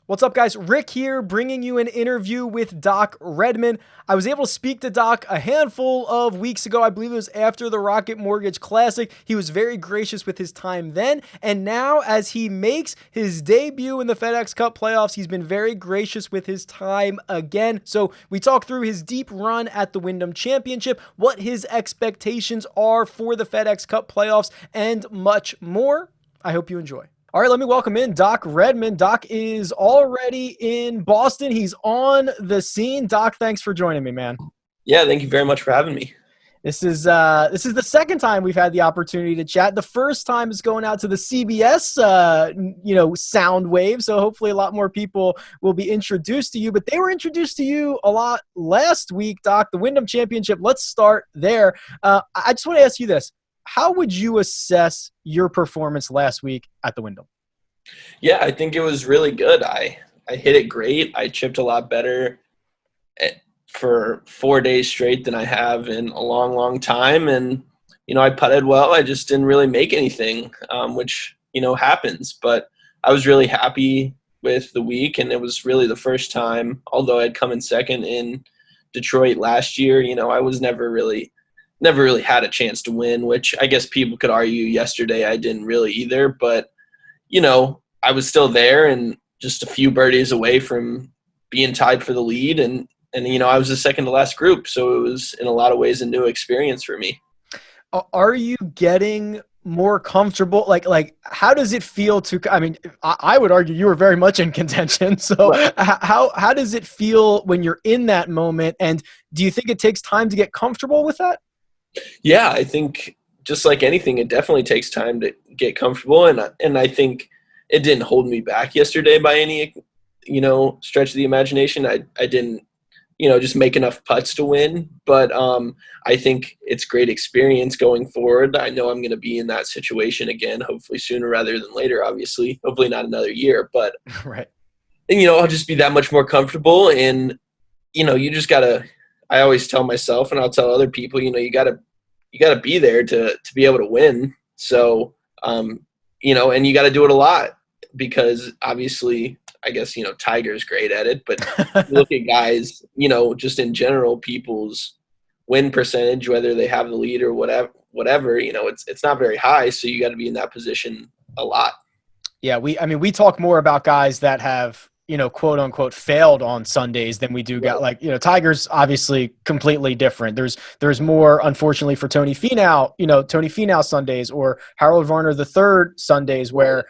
What's up, guys? Rick here, bringing you an interview with Doc Redman. I was able to speak to Doc a handful of weeks ago. I believe it was after the Rocket Mortgage Classic. He was very gracious with his time then, and now as he makes his debut in the FedEx Cup Playoffs, he's been very gracious with his time again. So we talked through his deep run at the Wyndham Championship, what his expectations are for the FedEx Cup Playoffs, and much more. I hope you enjoy. All right, let me welcome in Doc Redman. Doc is already in Boston. He's on the scene. Doc, thanks for joining me, man. Yeah, thank you very much for having me. This is the second time we've had the opportunity to chat. The first time is going out to the CBS, sound wave. So hopefully a lot more people will be introduced to you. But they were introduced to you a lot last week, Doc. The Wyndham Championship. Let's start there. I just want to ask you this. How would you assess your performance last week at the Wyndham? Yeah, I think it was really good. I hit it great. I chipped a lot better for 4 days straight than I have in a long, long time. And, I putted well. I just didn't really make anything, which, happens. But I was really happy with the week, and it was really the first time, although I'd come in second in Detroit last year, I was never really had a chance to win, which I guess people could argue yesterday I didn't really either. But, I was still there and just a few birdies away from being tied for the lead. And I was the second to last group. So it was in a lot of ways a new experience for me. Are you getting more comfortable? Like how does it feel to, I would argue you were very much in contention. So Right. how does it feel when you're in that moment? And do you think it takes time to get comfortable with that? Yeah, I think just like anything, it definitely takes time to get comfortable. And I think it didn't hold me back yesterday by any, stretch of the imagination. I didn't, just make enough putts to win. But I think it's great experience going forward. I know I'm going to be in that situation again, hopefully sooner rather than later, obviously. Hopefully not another year. But, Right. and, I'll just be that much more comfortable. And, you just got to, I always tell myself and I'll tell other people, you got to be there to be able to win. So, and you got to do it a lot because obviously I guess, Tiger's great at it, but you look at guys, just in general, people's win percentage, whether they have the lead or whatever, it's not very high. So you got to be in that position a lot. Yeah, we talk more about guys that have, quote unquote failed on Sundays than we do got Tiger's obviously completely different. There's more, unfortunately, for Tony Finau, Tony Finau Sundays or Harold Varner III Sundays where,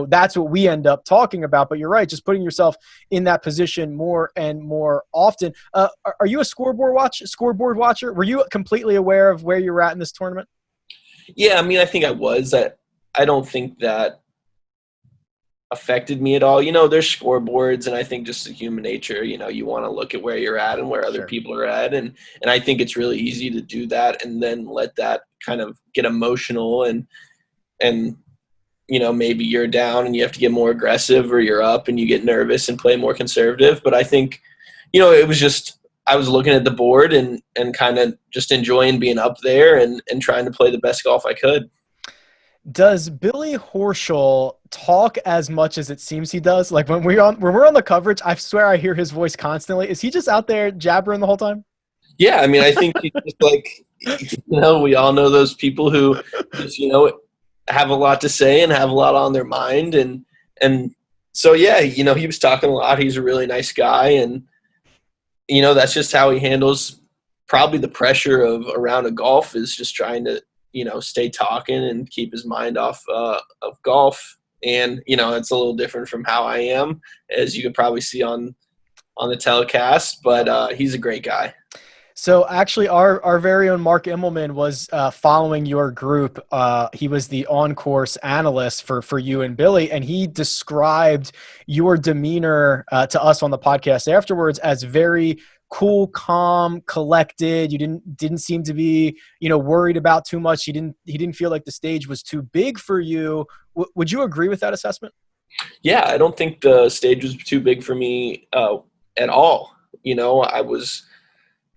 that's what we end up talking about. But you're right, just putting yourself in that position more and more often. Are you a scoreboard watcher? Were you completely aware of where you were at in this tournament? Yeah, I think I was. I don't think that affected me at all. There's scoreboards, and I think just the human nature, you want to look at where you're at and where other Sure. people are at. And I think it's really easy to do that and then let that kind of get emotional and maybe you're down and you have to get more aggressive, or you're up and you get nervous and play more conservative. But I think, it was just, I was looking at the board and kind of just enjoying being up there and trying to play the best golf I could. Does Billy Horschel talk as much as it seems he does? Like when we're on the coverage, I swear I hear his voice constantly. Is he just out there jabbering the whole time? Yeah, I think he's just like, we all know those people who just, have a lot to say and have a lot on their mind. And so, yeah, he was talking a lot. He's a really nice guy. And, that's just how he handles probably the pressure of around a golf, is just trying to, stay talking and keep his mind off of golf. And, it's a little different from how I am, as you could probably see on the telecast, but he's a great guy. So actually our very own Mark Immelman was following your group. He was the on-course analyst for you and Billy, and he described your demeanor to us on the podcast afterwards as very cool, calm, collected. You didn't seem to be, worried about too much. He didn't feel like the stage was too big for you. Would you agree with that assessment? Yeah, I don't think the stage was too big for me at all.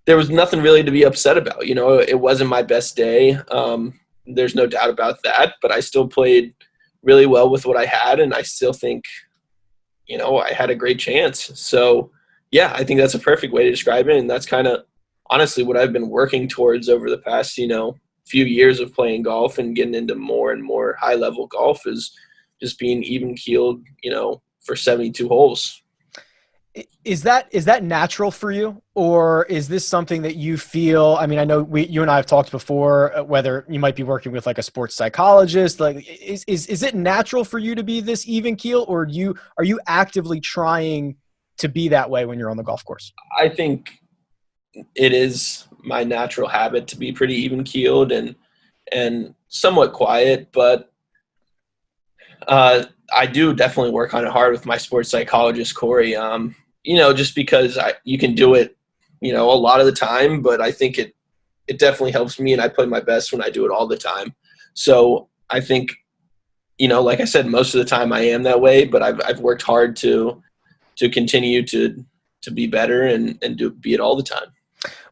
There was nothing really to be upset about. It wasn't my best day. There's no doubt about that, but I still played really well with what I had. And I still think, I had a great chance. So yeah, I think that's a perfect way to describe it. And that's kind of honestly what I've been working towards over the past, few years of playing golf and getting into more and more high level golf is just being even keeled, for 72 holes. Is that natural for you, or is this something that you feel? I mean, I know you and I have talked before, whether you might be working with like a sports psychologist. Like, is it natural for you to be this even keel, or are you actively trying to be that way when you're on the golf course? I think it is my natural habit to be pretty even keeled and somewhat quiet, but I do definitely work on it hard with my sports psychologist, Corey. Just because you can do it, a lot of the time, but I think it definitely helps me, and I play my best when I do it all the time. So I think, like I said, most of the time I am that way, but I've worked hard to continue to be better and be it all the time.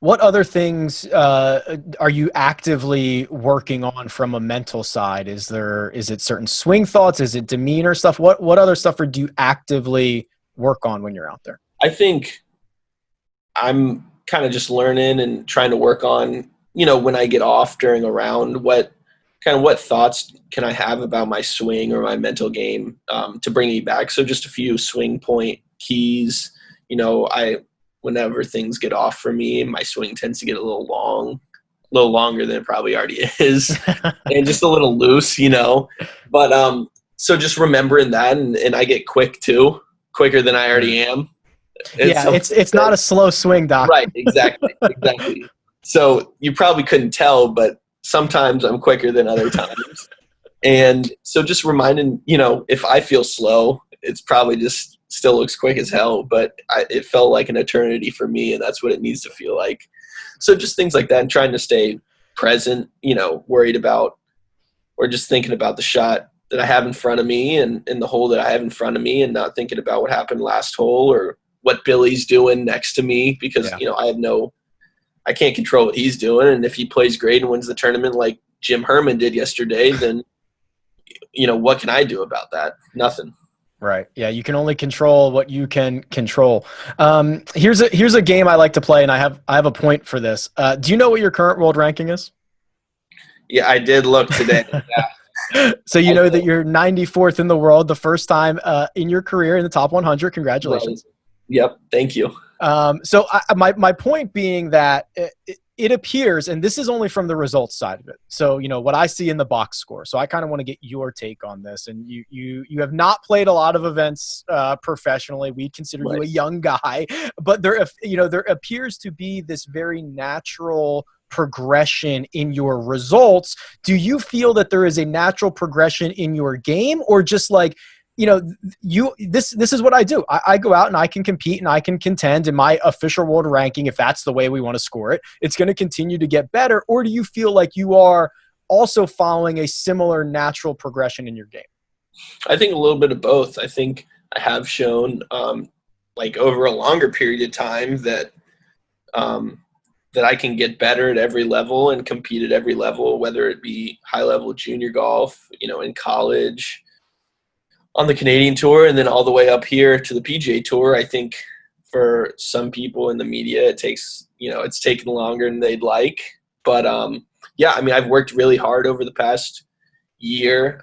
What other things are you actively working on from a mental side? Is it certain swing thoughts? Is it demeanor stuff? What other stuff do you actively work on when you're out there? I think I'm kind of just learning and trying to work on, when I get off during a round, what thoughts can I have about my swing or my mental game to bring me back. So just a few swing point keys. Whenever things get off for me, my swing tends to get a little longer than it probably already is, and just a little loose, But so just remembering that, and I get quick too, quicker than I already am. It's not a slow swing, Doc. Right, exactly. So you probably couldn't tell, but sometimes I'm quicker than other times. And so just reminding, if I feel slow, it's probably just still looks quick as hell, but it felt like an eternity for me, and that's what it needs to feel like. So just things like that, and trying to stay present, worried about or just thinking about the shot that I have in front of me and the hole that I have in front of me, and not thinking about what happened last hole or what Billy's doing next to me, because, I can't control what he's doing. And if he plays great and wins the tournament like Jim Herman did yesterday, then, what can I do about that? Nothing. Right. Yeah. You can only control what you can control. Here's a game I like to play, and I have a point for this. Do you know what your current world ranking is? Yeah, I did look today. Yeah. So you know that you're 94th in the world, the first time in your career in the top 100. Congratulations. Yep. Thank you. So my point being that it appears, and this is only from the results side of it. So, what I see in the box score. So I kind of want to get your take on this. And you have not played a lot of events professionally. We consider you a young guy, but there appears to be this very natural progression in your results. Do you feel that there is a natural progression in your game, or just like, this is what I do. I go out and I can compete and I can contend in my official world ranking. If that's the way we want to score it, it's going to continue to get better. Or do you feel like you are also following a similar natural progression in your game? I think a little bit of both. I think I have shown, over a longer period of time that I can get better at every level and compete at every level, whether it be high level junior golf, in college, on the Canadian tour, and then all the way up here to the PGA Tour. I think for some people in the media, it takes, it's taken longer than they'd like. But I've worked really hard over the past year,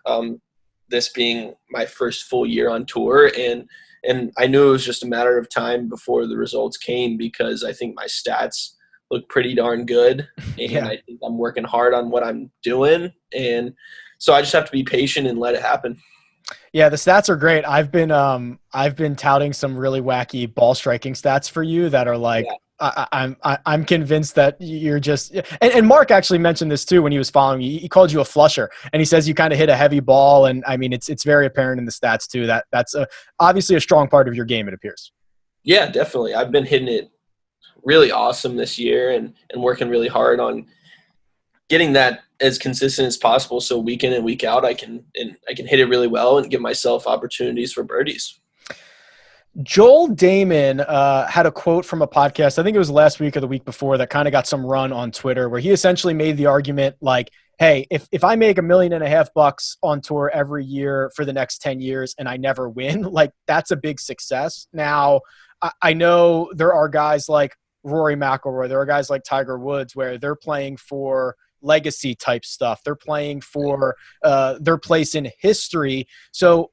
this being my first full year on tour. And I knew it was just a matter of time before the results came, because I think my stats look pretty darn good. And I think I'm working hard on what I'm doing. And so I just have to be patient and let it happen. Yeah, the stats are great. I've been touting some really wacky ball striking stats for you that are like, I'm convinced that you're just, and Mark actually mentioned this too when he was following you. He called you a flusher, and he says you kind of hit a heavy ball. And I mean, it's very apparent in the stats too, that's obviously a strong part of your game, it appears. Yeah, definitely. I've been hitting it really awesome this year and working really hard on getting that as consistent as possible, so week in and week out I can hit it really well and give myself opportunities for birdies. Joel Damon had a quote from a podcast, I think it was last week or the week before, that kind of got some run on Twitter, where he essentially made the argument like hey, if I make $1.5 million on tour every year for the next 10 years and I never win, like that's a big success. Now, I know there are guys like Rory McIlroy, there are guys like Tiger Woods where they're playing for legacy type stuff. They're playing for their place in history. So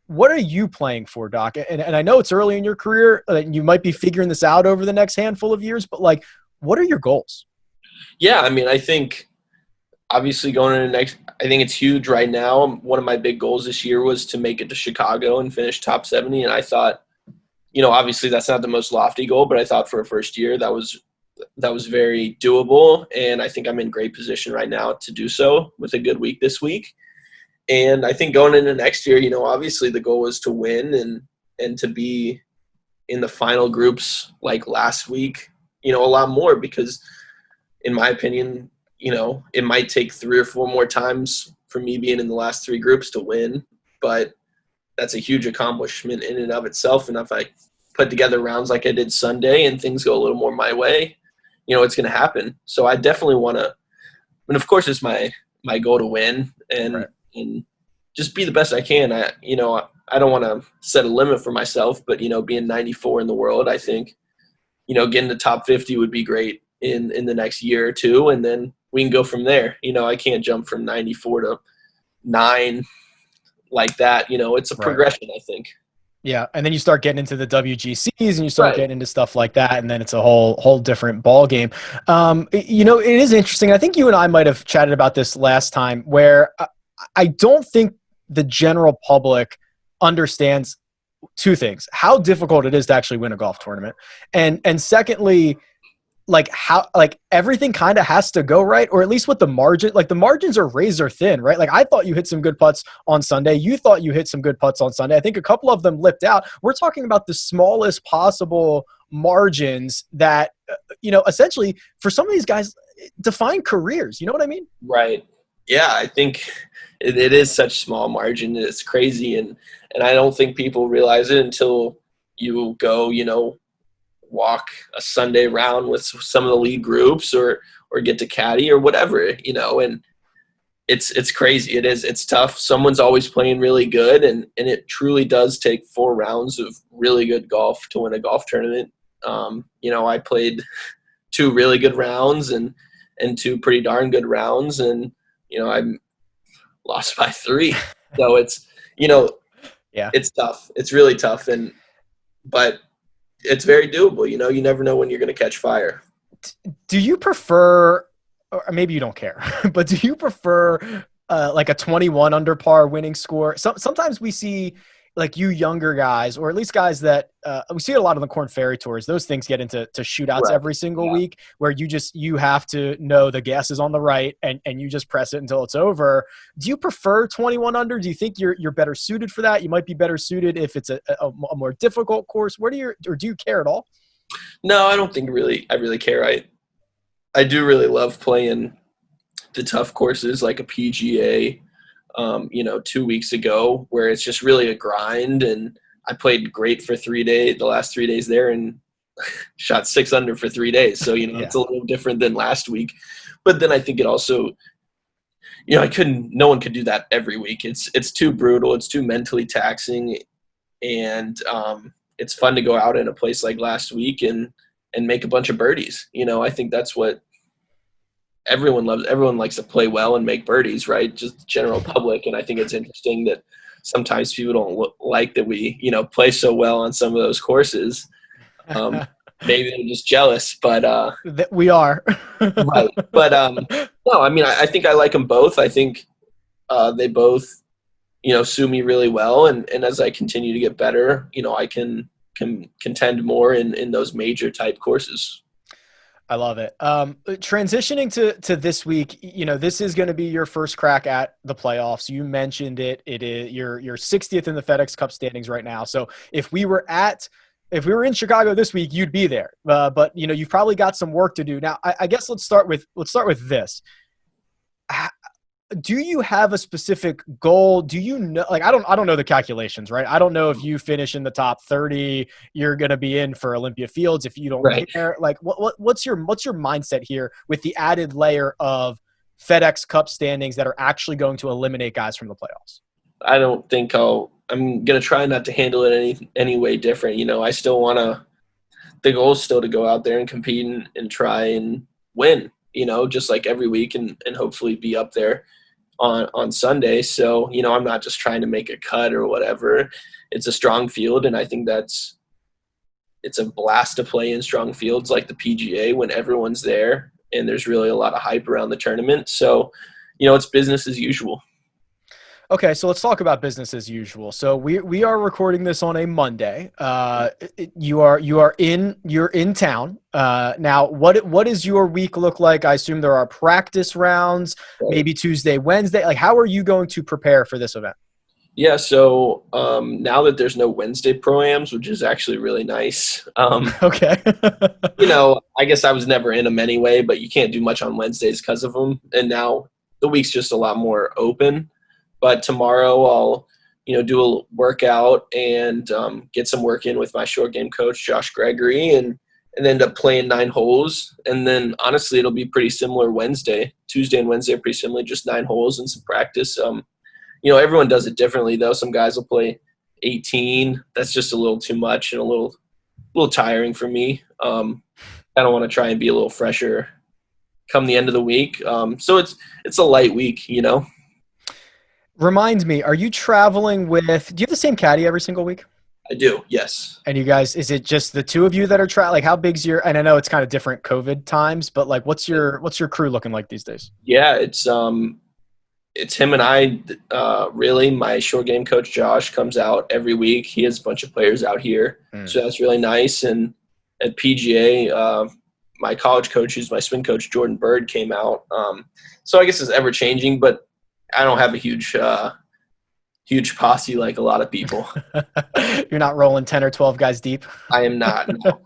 what are you playing for, Doc? And I know it's early in your career. You might be figuring this out over the next handful of years, but like, what are your goals? Yeah, I mean, I think obviously going into next, I think it's huge right now. One of my big goals this year was to make it to Chicago and finish top 70. And I thought, obviously that's not the most lofty goal, but I thought for a first year that was very doable. And I think I'm in great position right now to do so with a good week this week. And I think going into next year, obviously the goal was to win and to be in the final groups like last week, a lot more, because in my opinion, it might take 3 or 4 more times for me being in the last 3 groups to win, but that's a huge accomplishment in and of itself. And if I put together rounds like I did Sunday and things go a little more my way, it's going to happen. So I definitely want to, and of course it's my goal to win and just be the best I can. I don't want to set a limit for myself, but, being 94 in the world, I think, getting the top 50 would be great in the next year or two. And then we can go from there. I can't jump from 94 to 9 like that. It's a progression, I think. Yeah, and then you start getting into the WGCs and you start getting into stuff like that, and then it's a whole different ball game. It is interesting. I think you and I might have chatted about this last time, where I don't think the general public understands 2 things: how difficult it is to actually win a golf tournament, and secondly, like how everything kind of has to go right, or at least with the margin. Like the margins are razor thin, right? Like I thought you hit some good putts on Sunday. You thought you hit some good putts on Sunday. I think a couple of them lipped out. We're talking about the smallest possible margins that, essentially for some of these guys define careers. You know what I mean? Right. Yeah, I think it is such small margin. It's crazy. And I don't think people realize it until you go, walk a Sunday round with some of the league groups or get to caddy or whatever, and it's crazy. It's tough. Someone's always playing really good, and it truly does take 4 rounds of really good golf to win a golf tournament. I played 2 really good rounds and 2 pretty darn good rounds, and I lost by 3. So it's it's tough. It's really tough, but it's very doable. You never know when you're going to catch fire. Do you prefer, or maybe you don't care, but do you prefer like a 21 under par winning score? Sometimes we see like you younger guys, or at least guys that we see it a lot on the Corn Ferry tours. Those things get into shootouts every single week, where you have to know the gas is on the right and you just press it until it's over. Do you prefer 21 under? Do you think you're better suited for that? You might be better suited if it's a more difficult course. Or do you care at all? No, I don't think I really care. I do really love playing the tough courses like a PGA. 2 weeks ago, where it's just really a grind, and I played great for 3 days, the last 3 days there, and shot 6 under for 3 days. So, it's a little different than last week, but then I think it also, no one could do that every week. It's too brutal. It's too mentally taxing. And, it's fun to go out in a place like last week and make a bunch of birdies. I think that's what everyone loves. Everyone likes to play well and make birdies, right? Just the general public. And I think it's interesting that sometimes people don't like that we, play so well on some of those courses. Maybe they're just jealous, but we are. right. But no, I mean, I think I like them both. I think they both, suit me really well. And as I continue to get better, I can contend more in those major type courses. I love it. Transitioning to this week, this is going to be your first crack at the playoffs. You mentioned it. It is you're 60th in the FedEx Cup standings right now. So if we were in Chicago this week, you'd be there. But you've probably got some work to do. Now, I guess let's start with this. Do you have a specific goal? Do you know, like, I don't know the calculations, right? I don't know if you finish in the top 30, you're going to be in for Olympia Fields. If you don't care, like what's your mindset here with the added layer of FedEx Cup standings that are actually going to eliminate guys from the playoffs? I don't think I'm gonna try not to handle it any way different. I still wanna. The goal is still to go out there and compete and try and win. Just like every week, and hopefully be up there on Sunday. So I'm not just trying to make a cut or whatever. It's a strong field, and I think it's a blast to play in strong fields like the PGA when everyone's there and there's really a lot of hype around the tournament. So, it's business as usual. Okay, so let's talk about business as usual. So we are recording this on a Monday. You're in town. Now what does your week look like? I assume there are practice rounds, maybe Tuesday, Wednesday. Like, how are you going to prepare for this event? Yeah, so now that there's no Wednesday pro-ams, which is actually really nice. Okay. I guess I was never in them anyway, but you can't do much on Wednesdays because of them. And now the week's just a lot more open. But tomorrow I'll, do a workout and get some work in with my short game coach, Josh Gregory, and end up playing 9 holes. And then honestly, it'll be pretty similar Wednesday. Tuesday and Wednesday are pretty similar, just 9 holes and some practice. Everyone does it differently though. Some guys will play 18. That's just a little too much and a little tiring for me. I don't want to try and be a little fresher come the end of the week. So it's a light week, Remind me, are you traveling with, do you have the same caddy every single week? I do, yes. And you guys, is it just the two of you that are traveling? Like, how big's your, and I know it's kind of different COVID times, but like, what's your crew looking like these days? Yeah, it's him and I, really. My short game coach, Josh, comes out every week. He has a bunch of players out here. So that's really nice. And at PGA, my college coach, who's my swing coach, Jordan Bird, came out. So I guess it's ever changing, but I don't have a huge posse like a lot of people. You're not rolling 10 or 12 guys deep? I am not. No.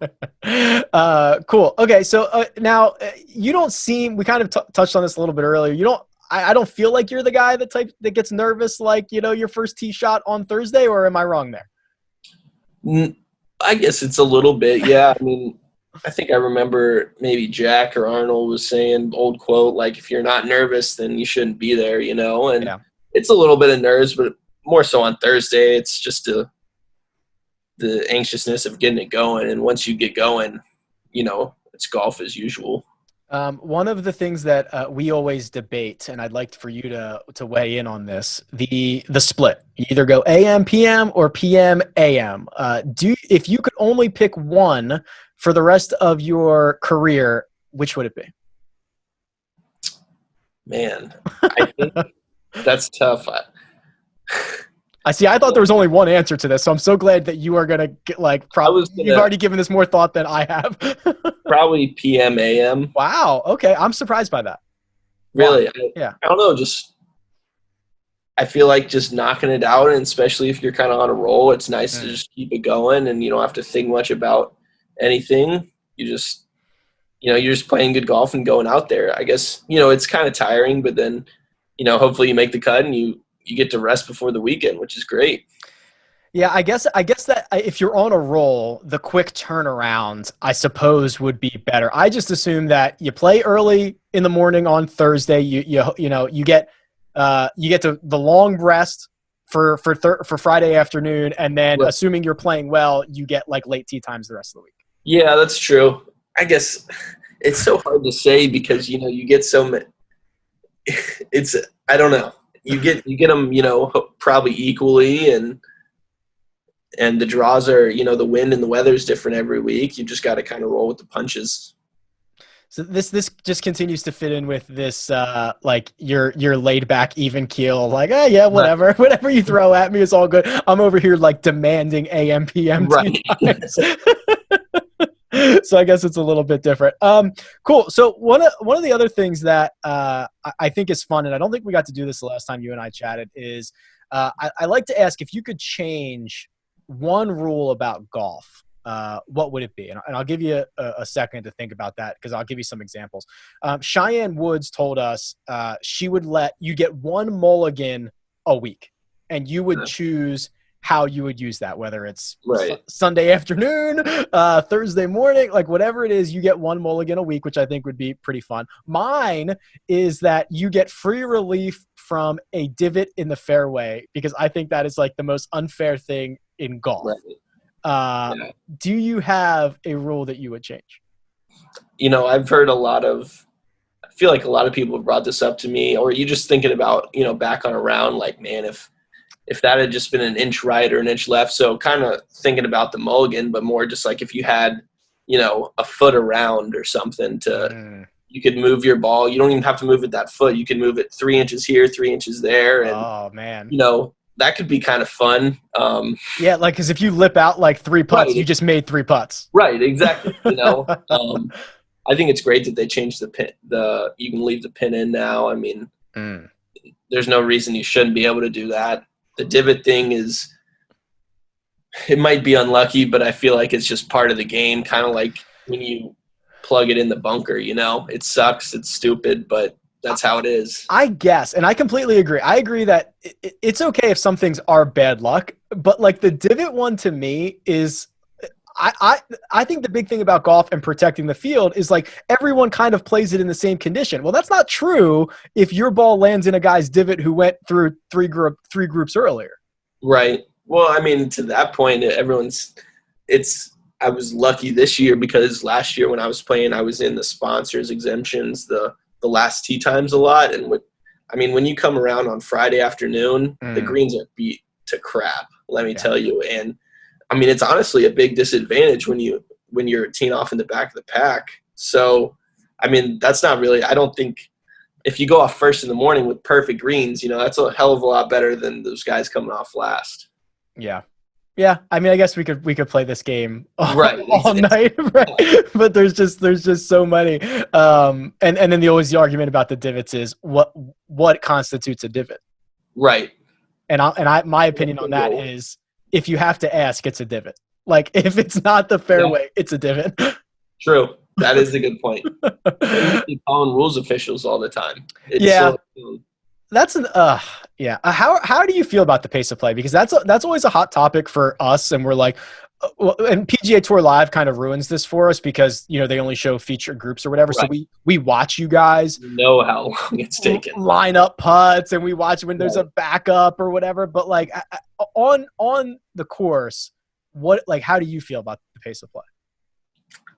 Cool. Okay. So now you don't seem, we kind of touched on this a little bit earlier. I don't feel like you're the guy that gets nervous, like, your first tee shot on Thursday, or am I wrong there? I guess it's a little bit. Yeah. I mean, I think I remember maybe Jack or Arnold was saying, old quote, like, if you're not nervous, then you shouldn't be there, and yeah. It's a little bit of nerves, but more so on Thursday. It's just the anxiousness of getting it going. And once you get going, it's golf as usual. One of the things that we always debate, and I'd like for you to weigh in on this, the split. You either go AM, PM, or PM, AM. If you could only pick one for the rest of your career, which would it be? Man, I think that's tough. I see. I thought there was only one answer to this, so I'm so glad that you are gonna get you've already given this more thought than I have. Probably PM, AM. Wow. Okay, I'm surprised by that. Really? Wow. Yeah. I don't know. I feel like just knocking it out, and especially if you're kind of on a roll, it's nice to just keep it going, and you don't have to think much about anything. You're just playing good golf and going out there. I guess, it's kind of tiring, but then, hopefully you make the cut and you get to rest before the weekend, which is great. Yeah, I guess that if you're on a roll, the quick turnaround, I suppose, would be better. I just assume that you play early in the morning on Thursday. You get the long rest for Friday afternoon, and then right, assuming you're playing well, you get like late tee times the rest of the week. Yeah, that's true. I guess it's so hard to say because you get so many. I don't know. You get them, probably equally, and the draws are, the wind and the weather is different every week. You just got to kind of roll with the punches. So this just continues to fit in with this, like your laid back, even keel, like, yeah, whatever you throw at me is all good. I'm over here like demanding AM, PM. Right. So I guess it's a little bit different. Cool. So one of the other things that I think is fun, and I don't think we got to do this the last time you and I chatted, is I like to ask if you could change one rule about golf, what would it be? And I'll give you a second to think about that because I'll give you some examples. Cheyenne Woods told us she would let you get one mulligan a week, and you would choose how you would use that, whether it's Right. Sunday afternoon, Thursday morning, like whatever it is, you get one mulligan a week, which I think would be pretty fun. Mine is that you get free relief from a divot in the fairway, because I think that is like the most unfair thing in golf. Right. Yeah. Do you have a rule that you would change? I've heard I feel like a lot of people have brought this up to me, or you just thinking about, back on a round, like, man, if that had just been an inch right or an inch left. So kind of thinking about the mulligan, but more just like if you had, a foot around or something you could move your ball. You don't even have to move it that foot. You can move it 3 inches here, 3 inches there. And, oh man, that could be kind of fun. Yeah, like, because if you lip out like 3 putts, Right. you just made 3 putts. Right, exactly. I think it's great that they changed the pin. You can leave the pin in now. I mean, there's no reason you shouldn't be able to do that. The divot thing it might be unlucky, but I feel like it's just part of the game. Kind of like when you plug it in the bunker, it sucks. It's stupid, but that's how it is. I guess. And I completely agree. I agree that it's okay if some things are bad luck, but like the divot one to me is, I think the big thing about golf and protecting the field is like everyone kind of plays it in the same condition. Well, that's not true if your ball lands in a guy's divot who went through three groups earlier. Right. Well, I mean, to that point, I was lucky this year because last year when I was playing, I was in the sponsors exemptions, the last tee times a lot. And when you come around on Friday afternoon, the greens are beat to crap, let me tell you. And I mean, it's honestly a big disadvantage when you're teeing off in the back of the pack. So, I mean, that's not really, I don't think if you go off first in the morning with perfect greens, that's a hell of a lot better than those guys coming off last. Yeah. Yeah. I mean, I guess we could play this game all Exactly. night, right? But there's just so many. And then the argument about the divots is what constitutes a divot. Right. And my opinion on that is, if you have to ask, it's a divot. Like if it's not the fairway, it's a divot. True. That is a good point. You calling rules officials all the time. That's an How do you feel about the pace of play? Because that's always a hot topic for us, and we're like, and PGA Tour Live kind of ruins this for us because they only show featured groups or whatever. Right. So we watch you guys know how long it's taken, line up putts, and we watch when there's a backup or whatever. But like on the course, how do you feel about the pace of play?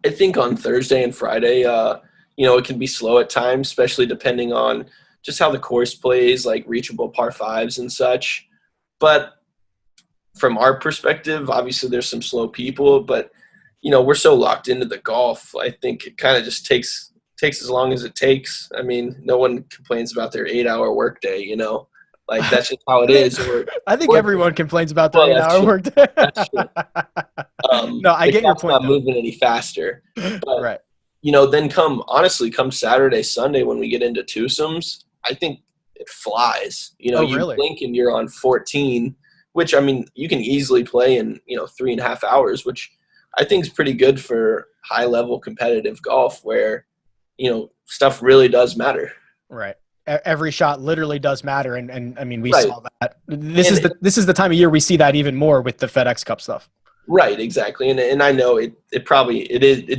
I think on Thursday and Friday, it can be slow at times, especially depending on just how the course plays, like reachable par fives and such. But from our perspective, obviously there's some slow people, but we're so locked into the golf. I think it kind of just takes as long as it takes. I mean, no one complains about their 8-hour workday, like that's just how it is. I think everyone complains about their 8-hour workday. No, I get your point. Not moving any faster, but, right? Then come Saturday, Sunday when we get into twosomes, I think it flies. You really? blink and you're on 14. Which, I mean, you can easily play in, 3.5 hours, which I think is pretty good for high-level competitive golf where, stuff really does matter. Right. Every shot literally does matter. And I mean, we saw that. This is the time of year we see that even more with the FedEx Cup stuff. Right, exactly. And I know it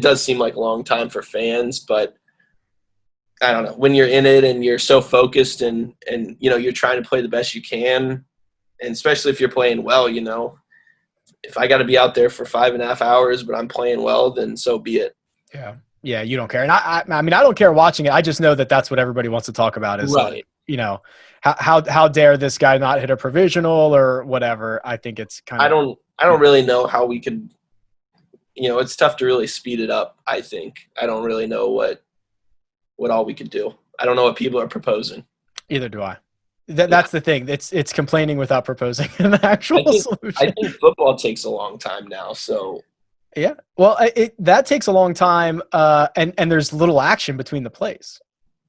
does seem like a long time for fans, but I don't know. When you're in it and you're so focused and you're trying to play the best you can, and especially if you're playing well, if I got to be out there for 5.5 hours, but I'm playing well, then so be it. Yeah. Yeah. You don't care. And I mean, I don't care watching it. I just know that that's what everybody wants to talk about is right. How dare this guy not hit a provisional or whatever. I think it's kind of, I don't really know how we could, it's tough to really speed it up. I think I don't really know what all we could do. I don't know what people are proposing. Either do I. That's the thing. It's complaining without proposing an actual solution. I think football takes a long time now. So yeah, well, that takes a long time, and there's little action between the plays.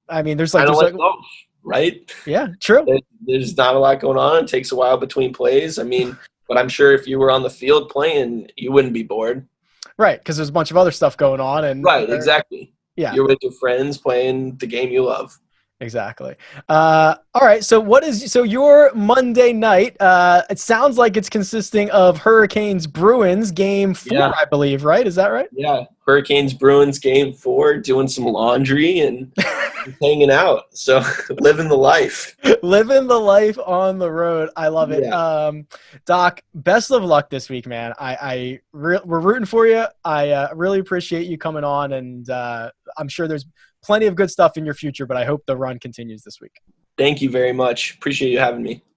I mean, there's golf, right? Yeah, true. There's not a lot going on. It takes a while between plays. I mean, but I'm sure if you were on the field playing, you wouldn't be bored. Right, because there's a bunch of other stuff going on. And right, exactly. Yeah, you're with your friends playing the game you love. Exactly. All right. So your Monday night? It sounds like it's consisting of Hurricanes Bruins game 4, Yeah, I believe. Right? Is that right? yeah. Hurricanes Bruins game 4, doing some laundry and hanging out. So living the life. Living the life on the road. I love it. Yeah. Doc, best of luck this week, man. We're rooting for you. I really appreciate you coming on, and I'm sure there's plenty of good stuff in your future. But I hope the run continues this week. Thank you very much. Appreciate you having me.